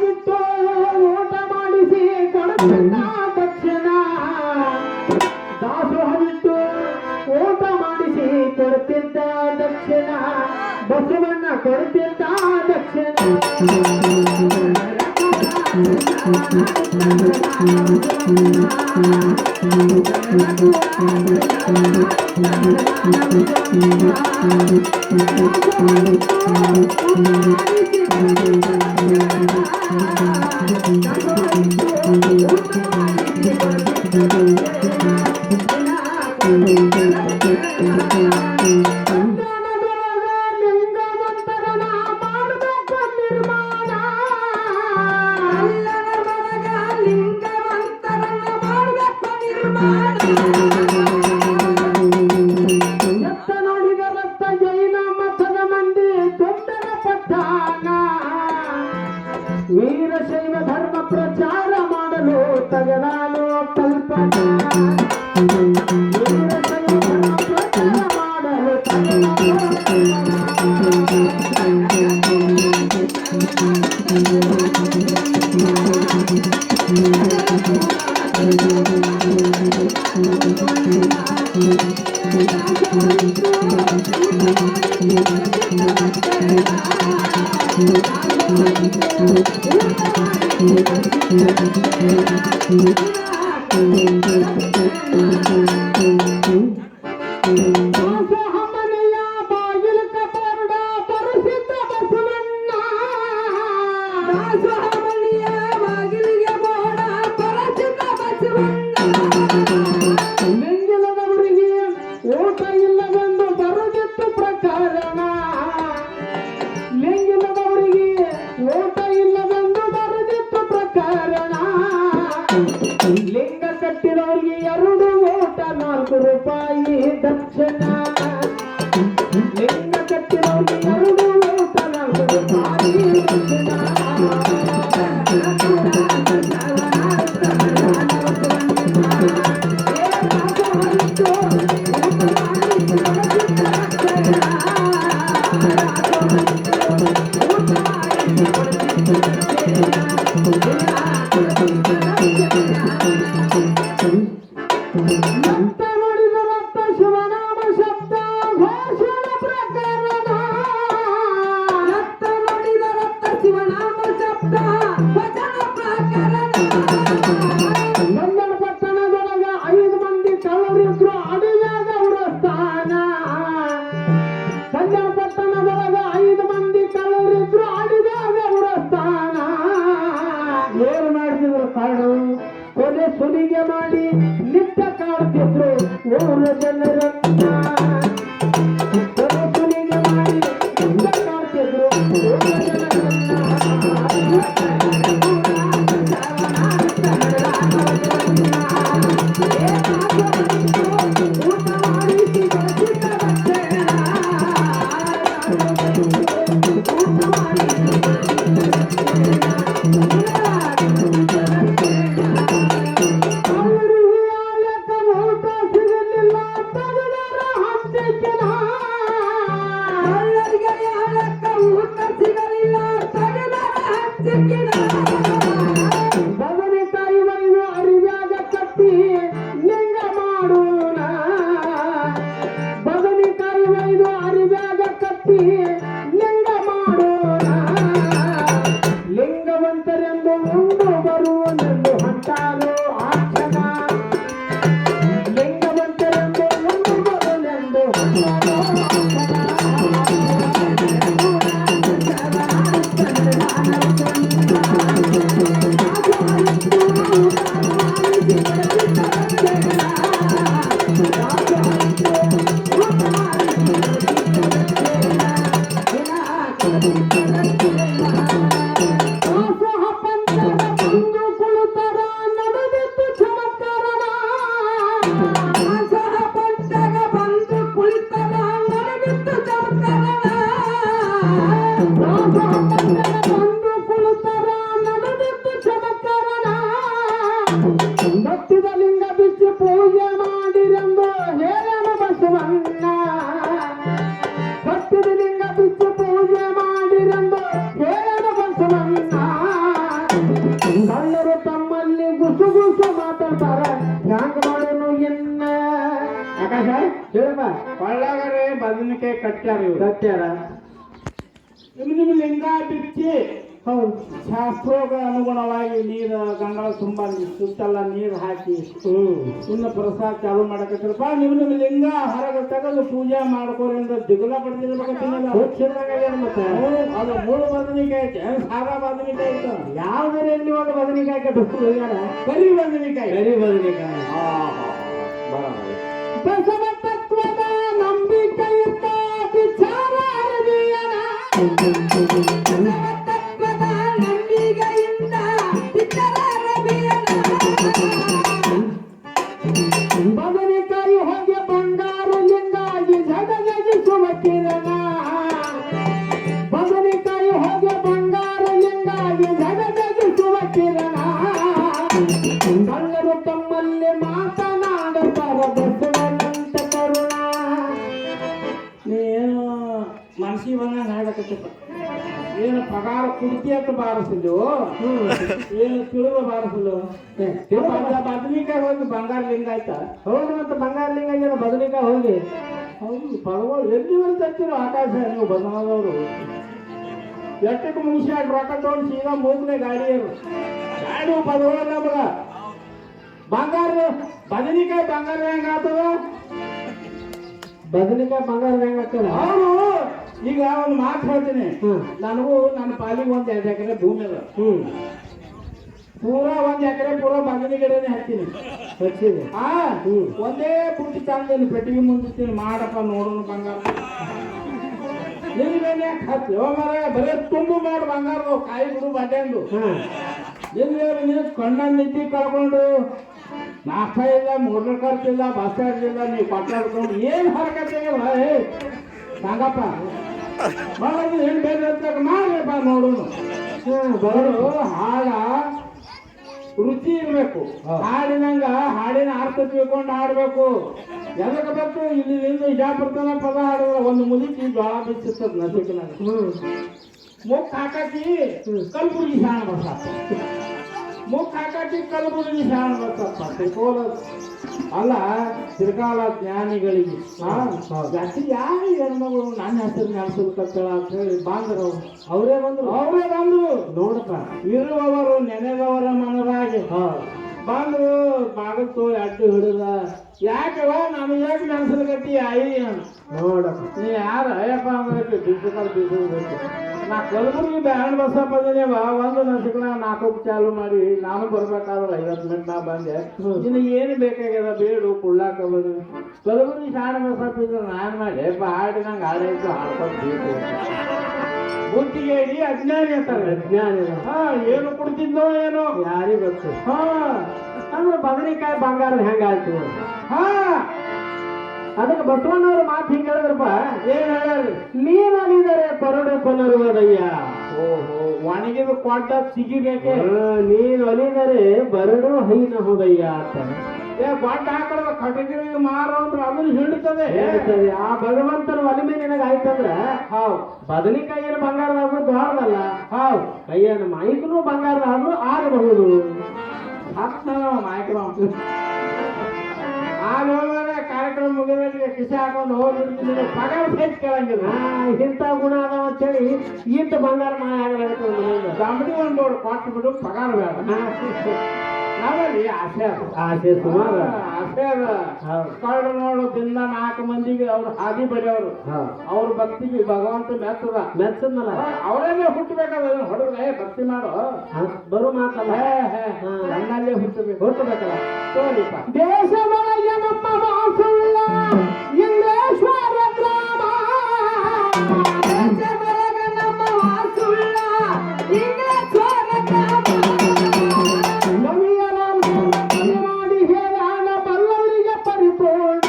ಬಿಟ್ಟು ಊಟ ಮಾಡಿಸಿ ಕೊಡುತ್ತಿದ್ದ ದಕ್ಷಿಣ ದಾಸೋಹ ಬಿಟ್ಟು ಊಟ ಮಾಡಿಸಿ ಕೊಡುತ್ತಿದ್ದ ದಕ್ಷಿಣ ಬಸವಣ್ಣ ಕೊಡುತ್ತಿದ್ದ ದಕ್ಷಿಣ ಎತ್ತ ನೋಡಿದ ರಕ್ತ ಜೈನ ಮಠದ ಮಂದಿ ತೊಂದರ ಪಟ್ಟಾನ ವೀರಶೈವ ಧರ್ಮ ಪ್ರಚಾರ ಮಾಡಲು ತಗಲಾನು ಕಲ್ಪನಾ ವೀರಶೈವ ಧರ್ಮ ಪ್ರಚಾರ ಮಾಡಲು ಮನೆಯ ಬಾಗಿಲು ಕಬೋರ್ಡ ಪರಿಸಿದ್ದ ಬಸವಣ್ಣ ಮನೆಯ ಬಾಗಿಲಿಗೆ ಬೋರ್ಡ ಪರಿಸಿದ್ದ ಬಸವಣ್ಣ ಲಿಂಗಿಲದವರಿಗೆ ಊಟ ಇಲ್ಲವೆಂದು ಬರುತ್ತಿತ್ತು ಪ್ರಕರಣ ಲಿಂಗಿಲದವರಿಗೆ ಊಟ ಇಲ್ಲವೆಂದು ಬರುತ್ತಿತ್ತು ಪ್ರಕರಣ ಲಿಂಗ ಕಟ್ಟಿದವರಿಗೆ 2 ಊಟ 4 ರೂಪಾಯಿ ದಕ್ಷಿಣ ಲಿಂಗ ಕಟ್ಟಿದವರಿಗೆ 2 ಊಟ 4 ರೂಪಾಯಿ ದಕ್ಷಿಣ ರಕ್ತ ನೋಡಿದ ರಕ್ತ ಶಿವನಾಮ ಶಬ್ದ ಘೋಷಣ ಪ್ರಕರಣ ರಕ್ತ ನೋಡಿದ ರಕ್ತ ಶಿವನಾಮ ಶಬ್ದ ವಚನ ಪ್ರಕರಣ ಗಂಗನ ಪಟ್ಟಣದೊಳಗ 5 ಮಂದಿ ಕಳ್ಳರಿದ್ರು ಅಡಿಯಾಗ ಅವರ ಸ್ಥಾನ ಗಂಗನ ಪಟ್ಟಣದೊಳಗ 5 ಮಂದಿ ಕಳ್ಳರಿದ್ರು ಅಡಿಯಾಗ ಅವರ ಸ್ಥಾನ ಏನು ಮಾಡಿದ್ರು ಕಾರಣ ಕೊನೆ ಸುಲಿಗೆ ಮಾಡಿ ನಿತ್ಯ ಕಾಡ್ತಿದ್ರು ಊರ ಜನರನ್ನ ಕೊನೆ ಸುಲಿಗೆ ಮಾಡಿ ನಿತ್ಯ ಕಾಡ್ತಿದ್ರು ಊರ ಬದನೆಕಾಯಿ ಬೈದು ಅರಿವ್ಯಾಗ ಕಟ್ಟಿ ಲಿಂಗ ಮಾಡೋಣ ಬದನೆಕಾಯಿ ಬೈದು ಅರಿವ್ಯಾಗ ಕಟ್ಟಿ ಲಿಂಗ ಮಾಡೋಣ ಲಿಂಗವಂತರೆಂದು ಉಂಡು ಬರುವನೆಂದು ಹೊಂಟಾರು ಆಕ್ಷಣ ಲಿಂಗವಂತರೆಂದು ಉಂಡು ಬರುವನೆಂದು ಬಂದು ಕುಳಿತರ ಕೊಳ್ಳಾಗರೆ ಬದನೆಕಾಯಿ ಕಟ್ಟ್ಯಾರ ಇವ್ರು ಸತ್ಯಾರ ನಿಮ್ ಲಿಂಗ ಬಿಚ್ಚಿ ಹೌದು ಶಾಸ್ತ್ರೋಗ ಅನುಗುಣವಾಗಿ ನೀರು ಗಂಗಳ ತುಂಬ ಸುತ್ತೆಲ್ಲ ನೀರು ಹಾಕಿ ಇನ್ನು ಪ್ರಸಾದ ಚಾಲು ಮಾಡಕತ್ತಿರಪ್ಪ ನಿಮ್ ಲಿಂಗ ಹೊರಗೆ ತೆಗೆದು ಪೂಜೆ ಮಾಡ್ಕೋರಿ ಅಂದ್ರೆ ದಿಗುಲ ಪಡ್ತಿರ್ಬೇಕಂತಿಲ್ಲ ಮತ್ತೆ ಅದು ಮೂರು ಬದನೆಕಾಯಿ ಐತೆ ಸಾದಾ ಬದನೆಕಾಯಿ ಐತೆ ಯಾವ್ದಾರ ಎಲ್ಲಿ ಒಂದು ಬದನೆಕಾಯಿ ಕಟ್ಟಿಸ್ತಾರೆ ಕರಿ ಬದನೆಕಾಯಿ ಕರಿ ಬದನೆಕಾಯಿ ಬಸವ ತತ್ವದ ನಂಬಿಕೆಯಿಂದ ವಿಚಾರ ಅರಿಯಣ. ತತ್ವದ ನಂಬಿಕೆಯಿಂದ ಬದನೆಕಾಯಿ ಹೋಗಿ ಬಂಗಾರ ಲಿಂಗಾಗಿ ಜಗಜಗಿಸುವ ಕಿರಣ ಬದನೆಕಾಯಿ ಹೋಗಿ ಬಂಗಾರ ಲಿಂಗಾಗಿ ಜಗಜಗಿಸುವ ಕಿರಣ ಕಳ್ಳರು ತಮ್ಮಲ್ಲಿ ಮಾತನಾಡುತ್ತಾರೆ ಬಸವನಂತ ಕರುಣ ನೀನು ಮನಸ್ಸಿಗೆ ಬಂದ ಹಾಡಕತ್ತಪ್ಪ ಏನು ಪಗಾರ ಕುಡ್ತಿ ಅಂತ ಬಾರಿಸಲು ಏನು ತಿಳಿದು ಬಾರಿಸಲು ಬದನೆಕಾಯಿ ಹೋಗಿ ಬಂಗಾರ ಲಿಂಗ ಆಯ್ತಾ ಹೌದು ಮತ್ತೆ ಬಂಗಾರ ಲಿಂಗ ಆಗ್ಯದ ಬದನೆಕಾಯಿ ಹೋಗಿ ಹೌದು ಪದಗಳು ಎಲ್ಲಿ ಬಂತಿರೋ ಆಕಾಶ ನೀವು ಬದನದವರು ಎಷ್ಟಕ್ಕೆ ಮುಗಿಸಿ ಆಗಿ ರೊಕ್ಕ ತಗೊಂಡು ಸೀದಾ ಮೂಗ್ನೆ ಗಾಡಿಯರು ಗಾಡಿ ಪದಗಳಲ್ಲ ಮಗ ಬಂಗಾರ ಬದನೆಕಾಯಿ ಬಂಗಾರ ಹೆಂಗ ಆಗ್ತದ ಬದನೆಕಾಯಿ ಬಂಗಾರ ಹೆಂಗ ಆಗ್ತದ ಅವರು ಈಗ ಒಂದು ಮಾತು ಹೇಳ್ತೀನಿ ನನಗೂ ನನ್ನ ಪಾಲಿಗೆ ಒಂದು 2 ಎಕರೆ ಭೂಮಿ ಅದ ಪೂರಾ 1 ಎಕರೆ ಪೂರಾ ಬದನೆ ಗಿಡನೇ ಹಾಕ್ತೀನಿ ಹಚ್ಚಿದೆ ಒಂದೇ ಪುಟ್ಟಿ ತಂದಲ್ಲಿ ಪೆಟ್ಟಿಗೆ ಮುಂದಿರ್ತೀನಿ ಮಾಡಪ್ಪ ನೋಡೋಣ ಬಂಗಾರ ನಿನ್ನೇನೆ ಯಾಕೆ ಹತ್ತಿ ಮರ ಬರೇ ತುಂಬು ಮಾಡಿ ಬಂಗಾರ ಕಾಯಿ ಬಿಡು ಬಡ್ಡೆಂದು ನೀನು ಕಣ್ಣ ನಿದ್ದೆ ಕಳ್ಕೊಂಡು ನಾಷ್ಟ ಇಲ್ಲ ಮೂರನೇ ಖರ್ಚಿಲ್ಲ ಬಸ್ ಚಾರ್ಜಿಲ್ಲ ನೀವು ಪಟ್ಟಾಡ್ಕೊಂಡು ಏನು ಹರಕತ್ತಿಲ್ಲ ಸಾಗಪ್ಪ ಮಾಡೋದು ಏನು ಬೇರೆ ಅಂತ ಮಾಡ್ರಪ್ಪ ನೋಡೋಣ ಬರೋದು ಹಾಡ ರುಚಿ ಇರಬೇಕು ಹಾಡಿನಂಗ ಹಾಡಿನ ಅರ್ಥ ತಿಳ್ಕೊಂಡು ಹಾಡ್ಬೇಕು ಎದಕ್ಕೆ ಬಂತು ಇಲ್ಲಿಂದ ಇಜಾಪುರ್ತನ ಪದ ಹಾಡಿದ್ರೆ ಒಂದು ಮುದುಕಿ ಜೋಳ ಬಿಚ್ಚಿರ್ತದ ನಸಿಕಿನಾಗ ಮುಖ ಹಾಕಿ ಕಲ್ಬುರ್ಗಿ ಶಾಣ ಬರ್ಸಪ್ಪ ಮುಖ ಹಾಕಿ ಕಲ್ಬುರ್ಗಿ ಶಾಣ ಬರ್ಸಪ್ಪ ತಿಳ್ಕೋಲ ಅಲ್ಲ ತಿರ್ಗಾಲ ಜ್ಞಾನಿಗಳಿಗೆ ಜಾಸ್ತಿ ಯಾರು ಹೆಣ್ಮಗಳು ನನ್ನ ಹೆಸರು ನೆನೆಸಲ್ಕತ್ತಳ ಅಂತ ಹೇಳಿ ಬಾಂಧರು ಅವರೇ ಬಂದ್ರು ನೋಡಪ್ಪ ಇರುವವರು ನೆನೆದವರ ಮನರಾಗಿ ಬಂದ್ರು ಬಾಗತ್ತು ಅಡ್ಡು ಹಿಡಿದ ಯಾಕವ ನಾನು ಯಾಕೆ ನೆನೆಸಲ್ಕತ್ತಿ ಆಯಿ ನೋಡಪ್ಪ ನೀ ಯಾರು ಅಯ್ಯಪ್ಪ ಅಂದ್ರೆ ಬೀಸಬೇಕು ನಾ ಕಲಬುರ್ಗಿ ಬ್ಯಾಂಡ್ ಬಸ್ಸಪ್ಪ ಬಂದಿನೇವ ಒಂದು ನಸಿಕನ 4 ಚಾಲು ಮಾಡಿ ನಾನು ಬರ್ಬೇಕಾದ್ರೆ 50 ಮಿನಿಟ್ ನಾ ಬಂದೆ ಇನ್ನು ಏನು ಬೇಕಾಗ್ಯದ ಬೇಡು ಕುಳ್ಳಾಕ ಬಂದು ಕಲಬುರ್ಗಿ ಶಾಣ ಬಸ್ಸಪ್ಪ ಇದ್ರೆ ನಾನು ಮಾಡಿ ಹಾಡಿ ನಂಗೆ ಹಾಡಾಯ್ತು ಹಾಡ್ಕೊಂಡು ಬುದ್ಧಿಗೆ ಇಡೀ ಅಜ್ಞಾನಿ ಅಂತಾರೆ ಅಜ್ಞಾನಿ ಏನು ಕುಡ್ತಿದ್ದೋ ಏನೋ ಯಾರಿಗೆ ಗೊತ್ತು ಅಂದ್ರೆ ಬದನೆಕಾಯಿ ಬಂಗಾರ ಹೆಂಗಾಯ್ತು ಅದಕ್ಕೆ ಬಸವಣ್ಣವ್ರ ಮಾತು ಹಿಂಗ ಹೇಳಿದ್ರಪ್ಪ ಏನ್ ಹೇಳ್ರಿ ನೀನಲ್ಲಿದರೆ ಬರಡು ಕೊನರುವುದಯ್ಯ ಓಹೋ ಒಣಗಿದ ಕೊಡ್ಡ ಸಿಗಿಬೇಕೆ ನೀನು ಒಲಿದರೆ ಬರಡು ಹೈನ ಹೋದಯ್ಯ ಅಂತ ಬಡ್ಡ ಹಾಕದ ಕಟಗಿರಿ ಮಾರು ಅಂದ್ರೆ ಅದನ್ನು ಹಿಡಿತದೆ ಹೇಳ್ತದೆ ಆ ಭಗವಂತನ ಒಲಿಮೆ ನಿನಗೆ ಆಯ್ತಂದ್ರ ಬದನೆಕಾಯಿನ ಬಂಗಾರದಾದ್ರೂ ದೊಡ್ಡದಲ್ಲ ಕೈಯನ್ನ ಮೈಕನು ಬಂಗಾರದಾದ್ರೂ ಆಗಬಹುದು ಕಾರ್ಯಕ್ರಮ ಮುಗಿದ ಕಿಸೆ ಹಾಕೊಂಡು ಹೋಗ್ಬಿಡ್ತೀನಿ ಪಗಾರ ಸಹಿತ ಕೇಳಂಗಿಲ್ಲ ಇಂಥ ಗುಣ ಅದಾವ ಅಂತೇಳಿ ಇಂಥ ಬಂಗಾರ ಮಾಯ ಆಗಲಾಗ್ತದೆ ದಂಬಡಿ ಒಂದು ಕೊಟ್ಟು ಬಿಡು ಪಗಾರ ಬೇಡ ನಾವಲ್ಲಿ ಆಸೆ ಸುಮಾರು ಆಸೆ ಅದ ಕಳ್ರು ನೋಡು ದಿನ 4 ಮಂದಿಗೆ ಅವ್ರು ಹಾದಿ ಬರೆಯವರು ಅವ್ರ ಭಕ್ತಿಗೆ ಭಗವಂತ ಮೆಚ್ಚದ್ನಲ್ಲ ಅವರಲ್ಲೇ ಹುಟ್ಟಬೇಕಲ್ಲ ಹೊಡೆದ ಭಕ್ತಿ ಮಾಡು ಬರು ಮಾತಲ್ಲ ನನ್ನಲ್ಲೇ ಹುಟ್ಟಬೇಕಲ್ಲ ತೋರಿಪ್ಪ ದೇಶದೊಳಗೆ ನಮ್ಮ ವಾಸುಳ್ಳ ಇಂಗ್ಲೇಶ್ವರ ಗ್ರಾಮ ದೇಶದೊಳಗೆ ನಮ್ಮ ವಾಸುಳ್ಳ ಇಂಗ್ಲೇಶ್ವರ ಗ್ರಾಮ ಮಾಡಿ ಹೇಳ ಬಲ್ಲವರಿಗೆ ಪರಿಪೂರ್ಣ